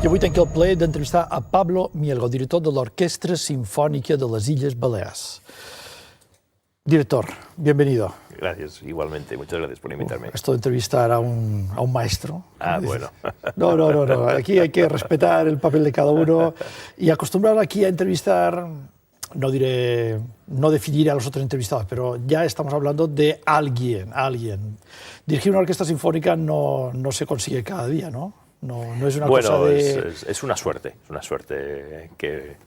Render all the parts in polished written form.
I avui tenc el plaer d'entrevistar a Pablo Mielgo, director de l'Orquestra Sinfònica de les Illes Balears. Director, bienvenido. Gracias, igualmente. Muchas gracias por invitarme. Esto de entrevistar a un maestro. Ah, bueno. No. Aquí hay que respetar el papel de cada uno y acostumbrar aquí a entrevistar, no definir a los otros entrevistados, pero ya estamos hablando de alguien. Dirigir una orquesta sinfónica no se consigue cada día, ¿no? No es una cosa de... es una suerte que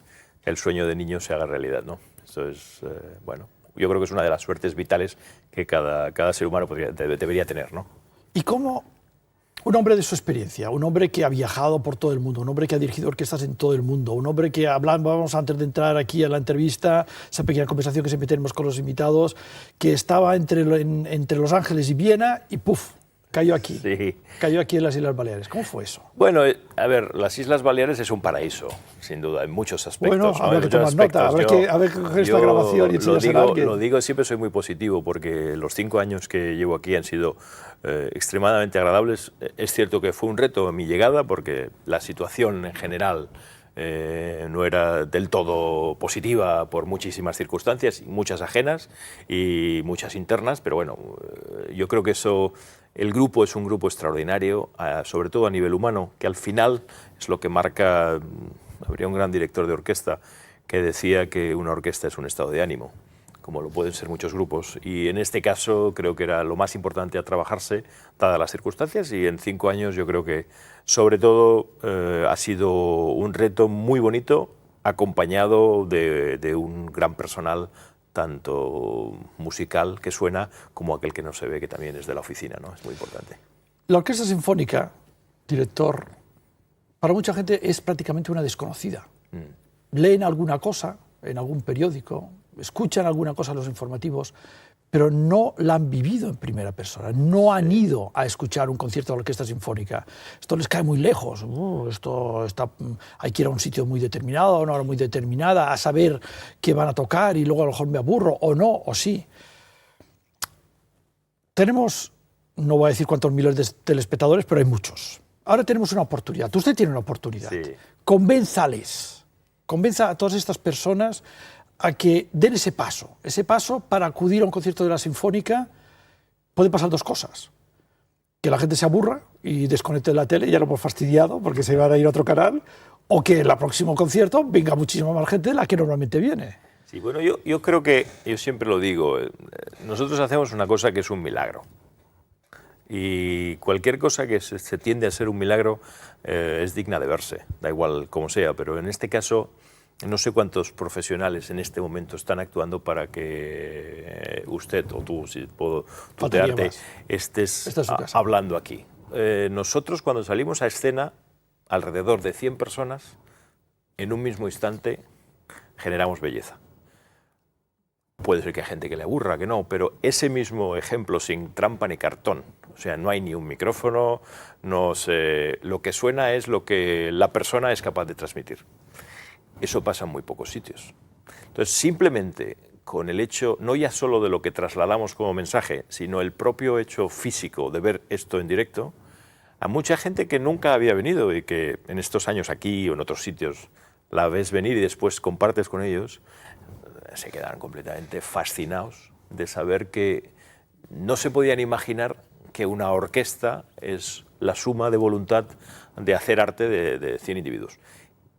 el sueño de niño se haga realidad, ¿no? Eso es, bueno, yo creo que es una de las suertes vitales que cada ser humano debería tener, ¿no? ¿Y cómo un hombre de su experiencia, un hombre que ha viajado por todo el mundo, un hombre que ha dirigido orquestas en todo el mundo, un hombre que hablábamos antes de entrar aquí a la entrevista, esa pequeña conversación que siempre tenemos con los invitados, que estaba entre Los Ángeles y Viena y ¡puf!, cayó aquí. Sí. Cayó aquí en las Islas Baleares. ¿Cómo fue eso? Bueno, a ver, las Islas Baleares es un paraíso, sin duda, en muchos aspectos. Bueno, ¿no? habrá que tomar nota, habrá que coger esta grabación y enseñársela a alguien. Lo digo, siempre soy muy positivo, porque los 5 años que llevo aquí han sido extremadamente agradables. Es cierto que fue un reto mi llegada, porque la situación en general no era del todo positiva por muchísimas circunstancias, muchas ajenas y muchas internas, pero bueno, yo creo que eso... El grupo es un grupo extraordinario, sobre todo a nivel humano, que al final es lo que marca... Habría un gran director de orquesta que decía que una orquesta es un estado de ánimo, como lo pueden ser muchos grupos, y en este caso creo que era lo más importante a trabajarse, dadas las circunstancias, y en 5 años yo creo que, sobre todo, ha sido un reto muy bonito, acompañado de un gran personal, tanto musical, que suena, como aquel que no se ve, que también es de la oficina, ¿no? Es muy importante. La orquesta sinfónica, director, para mucha gente es prácticamente una desconocida. Leen alguna cosa en algún periódico, escuchan alguna cosa en los informativos, pero no la han vivido en primera persona, no han ido a escuchar un concierto de la orquesta sinfónica. Esto les cae muy lejos, hay que ir a un sitio muy determinado, a una hora muy determinada, a saber qué van a tocar y luego a lo mejor me aburro, o no, o sí. Tenemos, no voy a decir cuántos miles de telespectadores, pero hay muchos. Ahora tenemos una oportunidad, usted tiene una oportunidad. Sí. Convénzales, convenza a todas estas personas a que den ese paso para acudir a un concierto de la Sinfónica. Pueden pasar 2 cosas: que la gente se aburra y desconecte la tele, ya lo hemos fastidiado porque se van a ir a otro canal, o que en el próximo concierto venga muchísima más gente de la que normalmente viene. Sí, bueno, yo creo que, yo siempre lo digo, nosotros hacemos una cosa que es un milagro. Y cualquier cosa que se tiende a ser un milagro es digna de verse, da igual cómo sea, pero en este caso... No sé cuántos profesionales en este momento están actuando para que usted o tú, si puedo tutearte, estés hablando aquí. Nosotros, cuando salimos a escena, alrededor de 100 personas, en un mismo instante, generamos belleza. Puede ser que haya gente que le aburra, que no, pero ese mismo ejemplo, sin trampa ni cartón, o sea, no hay ni un micrófono, no sé, lo que suena es lo que la persona es capaz de transmitir. Eso pasa en muy pocos sitios. Entonces, simplemente con el hecho, no ya solo de lo que trasladamos como mensaje, sino el propio hecho físico de ver esto en directo, a mucha gente que nunca había venido y que en estos años aquí o en otros sitios la ves venir y después compartes con ellos, se quedan completamente fascinados de saber que no se podían imaginar que una orquesta es la suma de voluntad de hacer arte de 100 individuos.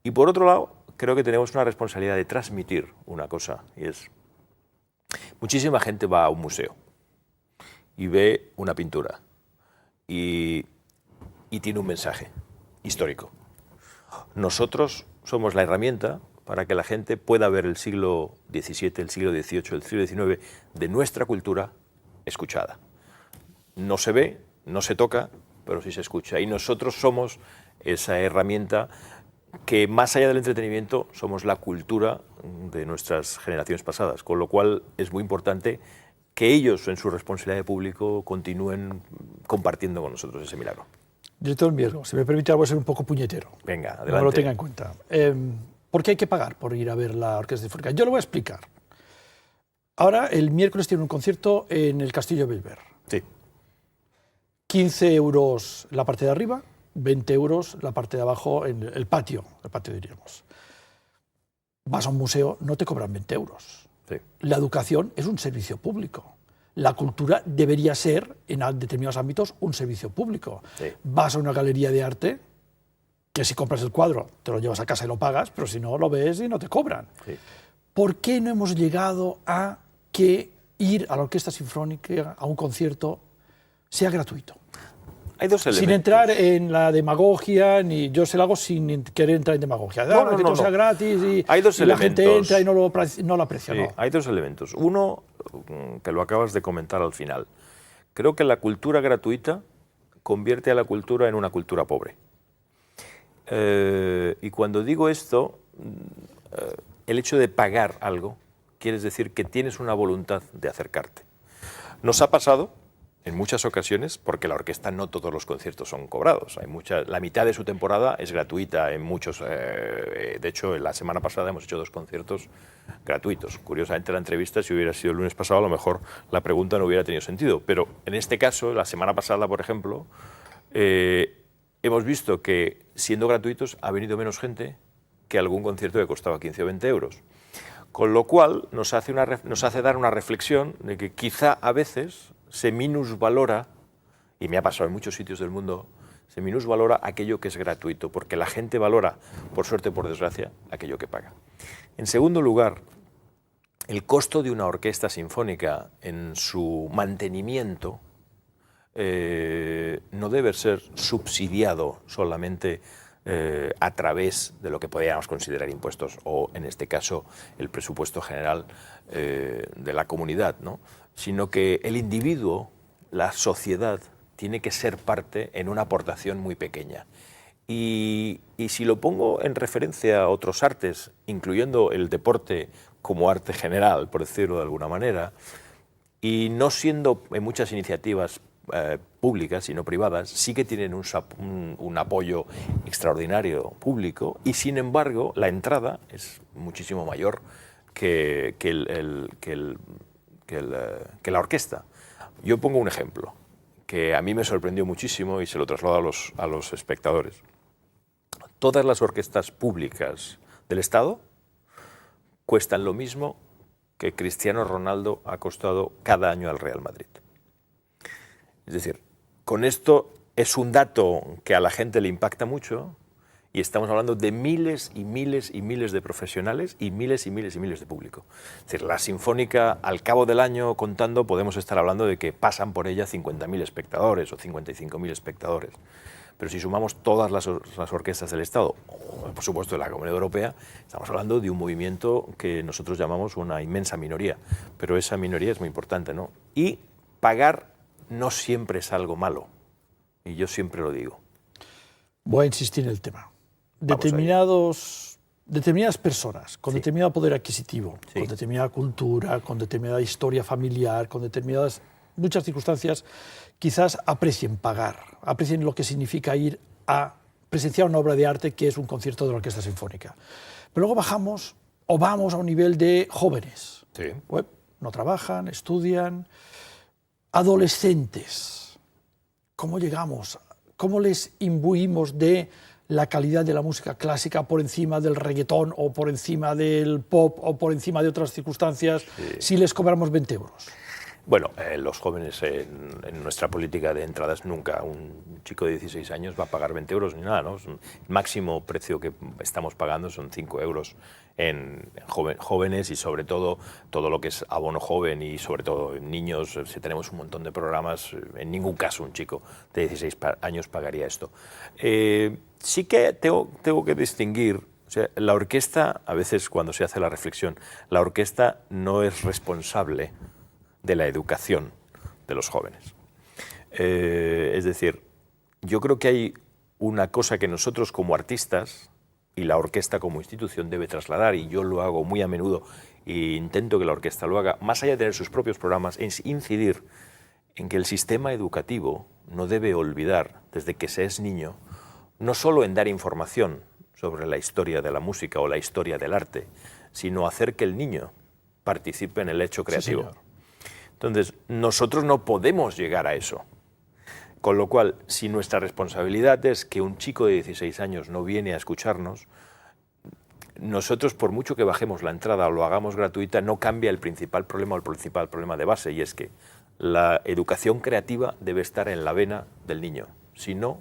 Y por otro lado, creo que tenemos una responsabilidad de transmitir una cosa, y es, muchísima gente va a un museo y ve una pintura y tiene un mensaje histórico. Nosotros somos la herramienta para que la gente pueda ver el siglo XVII, el siglo XVIII, el siglo XIX de nuestra cultura escuchada. No se ve, no se toca, pero sí se escucha, y nosotros somos esa herramienta que, más allá del entretenimiento, somos la cultura de nuestras generaciones pasadas, con lo cual es muy importante que ellos, en su responsabilidad de público, continúen compartiendo con nosotros ese milagro. Director Mielgo, si me permite, voy a ser un poco puñetero. Venga, adelante. No me lo tenga en cuenta. ¿Por qué hay que pagar por ir a ver la Orquesta Sinfónica? Yo lo voy a explicar. Ahora, el miércoles tiene un concierto en el Castillo Belver. Sí. 15 euros la parte de arriba, 20 euros la parte de abajo en el patio diríamos. Vas a un museo, no te cobran 20 euros. Sí. La educación es un servicio público. La cultura debería ser, en determinados ámbitos, un servicio público. Sí. Vas a una galería de arte, que si compras el cuadro te lo llevas a casa y lo pagas, pero si no, lo ves y no te cobran. Sí. ¿Por qué no hemos llegado a que ir a la Orquesta Sinfónica, a un concierto, sea gratuito? Hay dos elementos. Sin entrar en la demagogia, ni yo se lo hago sin querer entrar en demagogia. Que todo sea gratis y, hay dos y la gente elementos. entra y no lo aprecia. Sí, No. hay dos elementos. Uno, que lo acabas de comentar al final. Creo que la cultura gratuita convierte a la cultura en una cultura pobre. Y cuando digo esto, el hecho de pagar algo quiere decir que tienes una voluntad de acercarte. Nos ha pasado en muchas ocasiones, porque la orquesta no todos los conciertos son cobrados. La mitad de su temporada es gratuita en muchos. De hecho, la semana pasada hemos hecho 2 conciertos gratuitos. Curiosamente, la entrevista, si hubiera sido el lunes pasado, a lo mejor la pregunta no hubiera tenido sentido. Pero en este caso, la semana pasada, por ejemplo, hemos visto que, siendo gratuitos, ha venido menos gente que algún concierto que costaba 15 o 20 euros. Con lo cual, nos hace dar una reflexión de que quizá a veces se minusvalora, y me ha pasado en muchos sitios del mundo, se minusvalora aquello que es gratuito, porque la gente valora, por suerte o por desgracia, aquello que paga. En segundo lugar, el costo de una orquesta sinfónica en su mantenimiento no debe ser subsidiado solamente a través de lo que podríamos considerar impuestos o, en este caso, el presupuesto general de la comunidad, ¿no? Sino que el individuo, la sociedad, tiene que ser parte en una aportación muy pequeña. Y si lo pongo en referencia a otros artes, incluyendo el deporte como arte general, por decirlo de alguna manera, y no siendo en muchas iniciativas públicas, sino privadas, sí que tienen un apoyo extraordinario público, y sin embargo la entrada es muchísimo mayor que la orquesta. Yo pongo un ejemplo que a mí me sorprendió muchísimo y se lo traslado a los espectadores. Todas las orquestas públicas del Estado cuestan lo mismo que Cristiano Ronaldo ha costado cada año al Real Madrid. Es decir, con esto es un dato que a la gente le impacta mucho, y estamos hablando de miles y miles y miles de profesionales y miles y miles y miles de público. Es decir, la Sinfónica, al cabo del año contando, podemos estar hablando de que pasan por ella 50.000 espectadores o 55.000 espectadores. Pero si sumamos todas las orquestas del Estado, o por supuesto de la Comunidad Europea, estamos hablando de un movimiento que nosotros llamamos una inmensa minoría. Pero esa minoría es muy importante, ¿no? Y pagar no siempre es algo malo. Y yo siempre lo digo. Voy a insistir en el tema. Determinadas personas con determinado poder adquisitivo, con determinada cultura, con determinada historia familiar, con muchas circunstancias, quizás aprecien pagar, aprecien lo que significa ir a presenciar una obra de arte que es un concierto de la Orquesta Sinfónica. Pero luego vamos a un nivel de jóvenes. Sí. No trabajan, estudian, adolescentes. ¿Cómo llegamos? ¿Cómo les imbuimos de la calidad de la música clásica por encima del reggaetón o por encima del pop o por encima de otras circunstancias si les cobramos 20 euros? Bueno, los jóvenes en nuestra política de entradas nunca, un chico de 16 años va a pagar 20 euros ni nada, ¿no? El máximo precio que estamos pagando son 5 euros en jóvenes, y sobre todo lo que es abono joven y sobre todo en niños. Si tenemos un montón de programas, en ningún caso un chico de 16 años pagaría esto. Sí que tengo que distinguir. O sea, la orquesta, a veces cuando se hace la reflexión, la orquesta no es responsable de la educación de los jóvenes. Es decir, yo creo que hay una cosa que nosotros como artistas y la orquesta como institución debe trasladar, y yo lo hago muy a menudo e intento que la orquesta lo haga, más allá de tener sus propios programas, es incidir en que el sistema educativo no debe olvidar, desde que se es niño, no solo en dar información sobre la historia de la música o la historia del arte, sino hacer que el niño participe en el hecho creativo. Sí, señor. Entonces, nosotros no podemos llegar a eso. Con lo cual, si nuestra responsabilidad es que un chico de 16 años no viene a escucharnos, nosotros, por mucho que bajemos la entrada o lo hagamos gratuita, no cambia el principal problema o el principal problema de base, y es que la educación creativa debe estar en la vena del niño. Si no,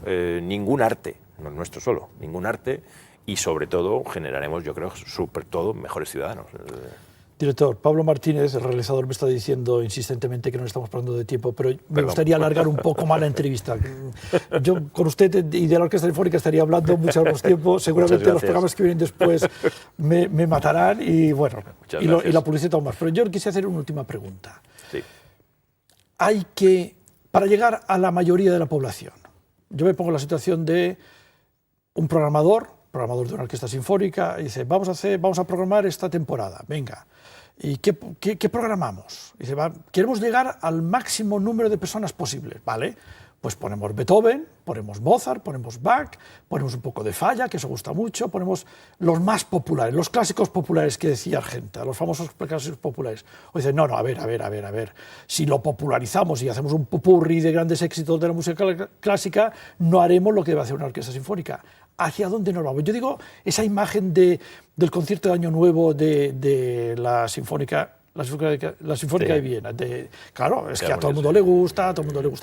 ningún arte, no el nuestro solo, ningún arte, y sobre todo generaremos, yo creo, sobre todo, mejores ciudadanos. Director, Pablo Martínez, el realizador, me está diciendo insistentemente que no estamos pasando de tiempo, pero me gustaría alargar un poco más la entrevista. Yo con usted y de la Orquesta Sinfónica estaría hablando mucho más tiempo. Seguramente los programas que vienen después me matarán y bueno, y la publicidad aún más. Pero yo quisiera hacer una última pregunta. Sí. Hay que, para llegar a la mayoría de la población, yo me pongo en la situación de un programador de una orquesta sinfónica, y dice, vamos a programar esta temporada, venga. ¿Y qué programamos? Dice, queremos llegar al máximo número de personas posible, ¿vale? Pues ponemos Beethoven, ponemos Mozart, ponemos Bach, ponemos un poco de Falla, que eso gusta mucho, ponemos los más populares, los clásicos populares que decía Argenta, los famosos clásicos populares. O dice, no, a ver, si lo popularizamos y hacemos un popurrí de grandes éxitos de la música clásica, no haremos lo que debe hacer una orquesta sinfónica. ¿Hacia dónde nos vamos? Yo digo, esa imagen del concierto de Año Nuevo de la Sinfónica de Viena. Claro, es que a todo el mundo le gusta,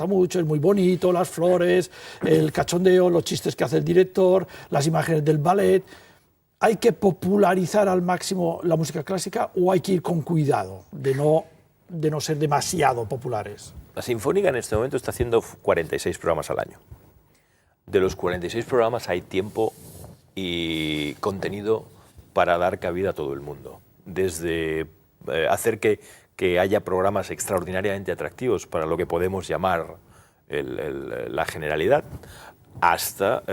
mucho, es muy bonito, las flores, el cachondeo, los chistes que hace el director, las imágenes del ballet. ¿Hay que popularizar al máximo la música clásica o hay que ir con cuidado de no ser demasiado populares? La Sinfónica en este momento está haciendo 46 programas al año. De los 46 programas hay tiempo y contenido para dar cabida a todo el mundo. Desde hacer que haya programas extraordinariamente atractivos para lo que podemos llamar la generalidad, hasta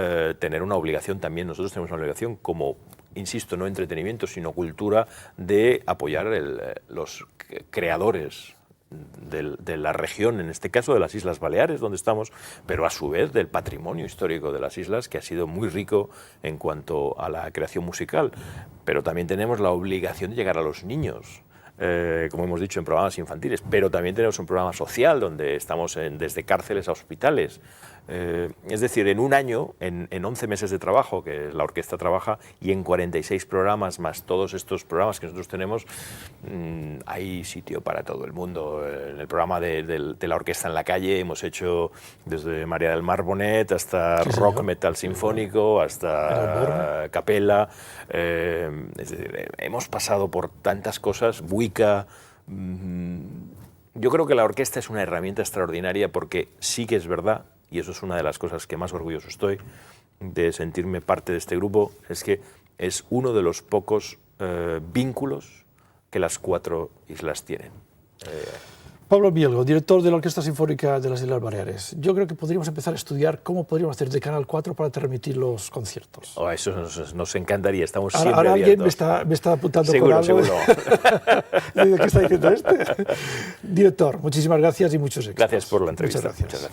tener una obligación también. Nosotros tenemos una obligación como, insisto, no entretenimiento, sino cultura, de apoyar los creadores de la región, en este caso de las Islas Baleares, donde estamos, pero a su vez del patrimonio histórico de las islas, que ha sido muy rico en cuanto a la creación musical. Pero también tenemos la obligación de llegar a los niños, como hemos dicho, en programas infantiles, pero también tenemos un programa social donde estamos desde cárceles a hospitales. Es decir, en un año, en 11 meses de trabajo, que la orquesta trabaja, y en 46 programas, más todos estos programas que nosotros tenemos, hay sitio para todo el mundo. En el programa de la orquesta en la calle hemos hecho desde María del Mar Bonet hasta rock metal sinfónico, hasta capella. Es decir, hemos pasado por tantas cosas, Buica. Yo creo que la orquesta es una herramienta extraordinaria porque sí que es verdad, y eso es una de las cosas que más orgulloso estoy de sentirme parte de este grupo, es que es uno de los pocos vínculos que las 4 islas tienen. Pablo Mielgo, director de la Orquesta Sinfónica de las Islas Baleares. Yo creo que podríamos empezar a estudiar cómo podríamos hacer de Canal 4 para transmitir los conciertos. Oh, eso nos encantaría, estamos siempre ahora alguien abiertos. me está apuntando seguro, con algo. Seguro. ¿Qué está diciendo este? Director, muchísimas gracias y muchos éxitos. Gracias por la entrevista. Muchas gracias.